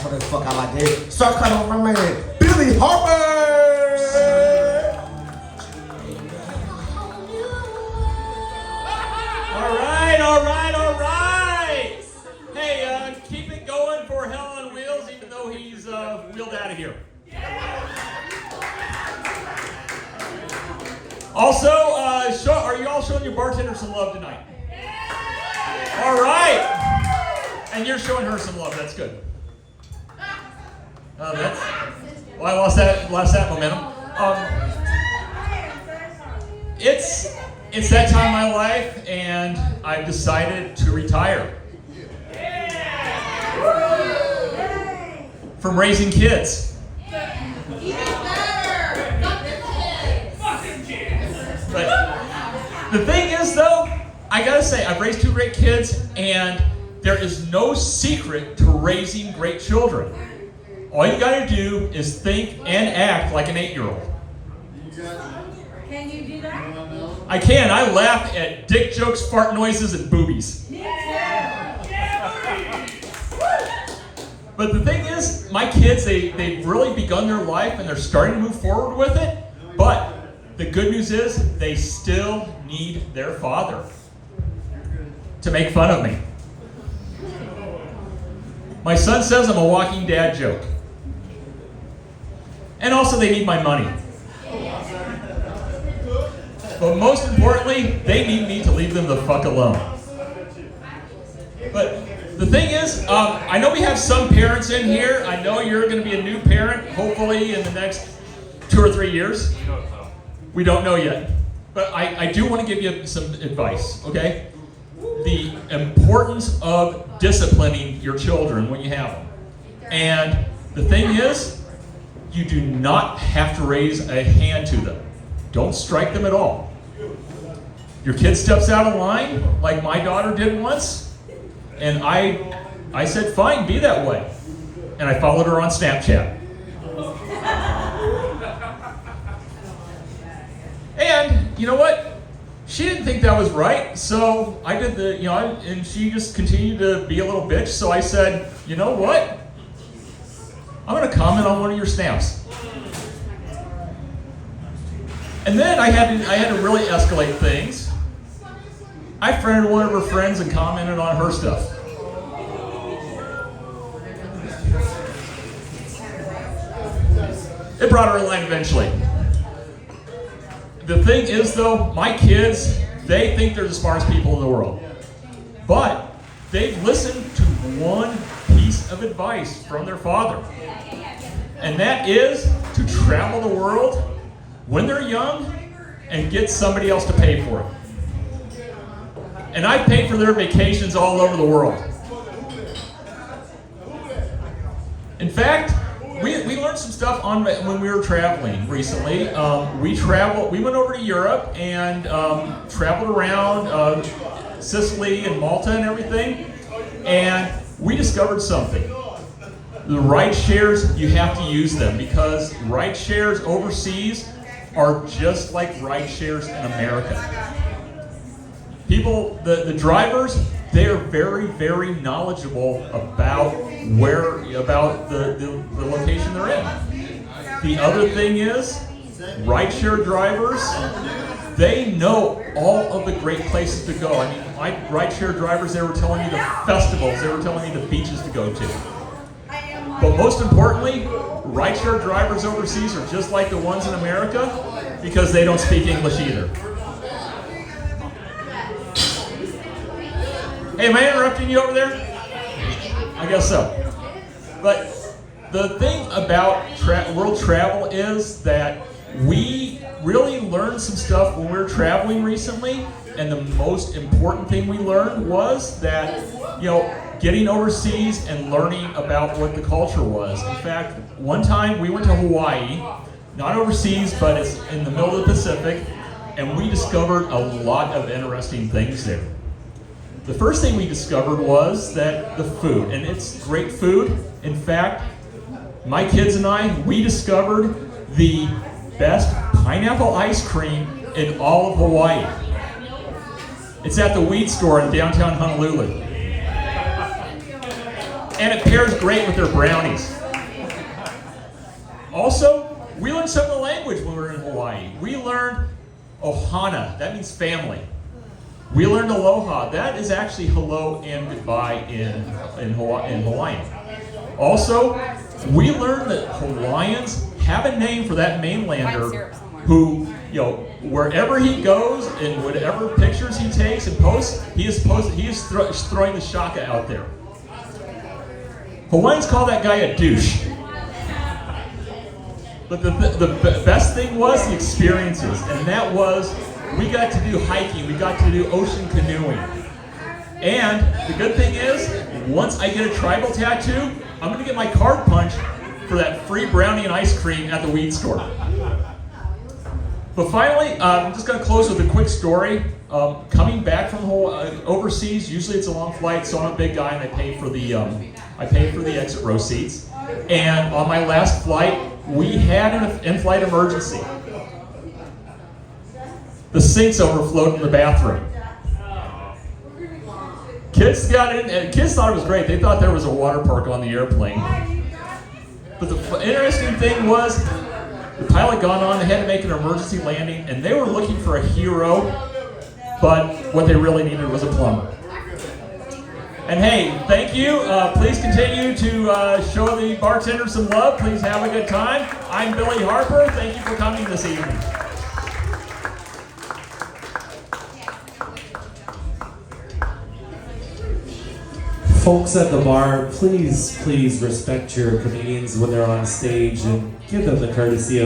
That's what the fuck I like to hear. Start clapping for my man, Billy Harper! All right. Hey, keep it going for Hell on Wheels, even though he's wheeled out of here. Also, are you all showing your bartender some love tonight? All right. And you're showing her some love. That's good. I lost that momentum. It's that time in my life, and I've decided to retire from raising kids. But the thing is, though, I gotta say, I've raised two great kids, and there is no secret to raising great children. All you gotta do is think and act like an 8-year-old. Can you do that? I can. I laugh at dick jokes, fart noises, and boobies. But the thing is, my kids, they've really begun their life, and they're starting to move forward with it. But the good news is, they still need their father to make fun of me. My son says I'm a walking dad joke. And also they need my money. But most importantly, they need me to leave them the fuck alone. But the thing is, I know we have some parents in here. I know you're going to be a new parent, hopefully in the next 2 or 3 years. We don't know yet. But I do want to give you some advice, okay? The importance of disciplining your children when you have them. And the thing is, you do not have to raise a hand to them. Don't strike them at all. Your kid steps out of line, like my daughter did once, and I said, fine, be that way. And I followed her on Snapchat. And you know what? She didn't think that was right, so I did and she just continued to be a little bitch, so I said, you know what? I'm going to comment on one of your snaps. And then I had to really escalate things. I friended one of her friends and commented on her stuff. It brought her in line eventually. The thing is, though, my kids, they think they're the smartest people in the world. But they've listened to one piece of advice from their father. And that is to travel the world when they're young and get somebody else to pay for it. And I paid for their vacations all over the world. In fact, we learned some stuff when we were traveling recently. We went over to Europe and traveled around Sicily and Malta and everything. And we discovered something. The ride shares, you have to use them because ride shares overseas are just like ride shares in America. People, the drivers, they are very, very knowledgeable about the location they're in. The other thing is, rideshare drivers, they know all of the great places to go. I mean, my rideshare drivers, they were telling me the festivals, they were telling me the beaches to go to. But most importantly, rideshare drivers overseas are just like the ones in America because they don't speak English either. Hey, am I interrupting you over there? I guess so. But the thing about world travel is that we really learned some stuff when we were traveling recently, and the most important thing we learned was that, getting overseas and learning about what the culture was. In fact, one time we went to Hawaii, not overseas, but it's in the middle of the Pacific, and we discovered a lot of interesting things there. The first thing we discovered was that the food, and it's great food. In fact, my kids and I, we discovered the best pineapple ice cream in all of Hawaii. It's at the Weed Store in downtown Honolulu. and it pairs great with their brownies. Also, we learned some of the language when we were in Hawaii. We learned Ohana, that means family. We learned Aloha, that is actually hello and goodbye in Hawaiian. Also, we learned that Hawaiians have a name for that mainlander who, wherever he goes and whatever pictures he takes and posts, he is throwing the shaka out there. Hawaiians call that guy a douche. But the best thing was the experiences, and that was we got to do hiking, we got to do ocean canoeing. And the good thing is, once I get a tribal tattoo, I'm going to get my card punched for that free brownie and ice cream at the weed store. But finally, I'm just going to close with a quick story. Coming back from overseas, usually it's a long flight, so I'm a big guy and I pay for the exit row seats. And on my last flight, we had an in-flight emergency. The sinks overflowed in the bathroom. Kids got in, and kids thought it was great. They thought there was a water park on the airplane. But the interesting thing was, the pilot got on, they had to make an emergency landing, and they were looking for a hero, but what they really needed was a plumber. And hey, thank you. Please continue to show the bartenders some love. Please have a good time. I'm Billy Harper. Thank you for coming this evening. Folks at the bar, please respect your comedians when they're on stage and give them the courtesy of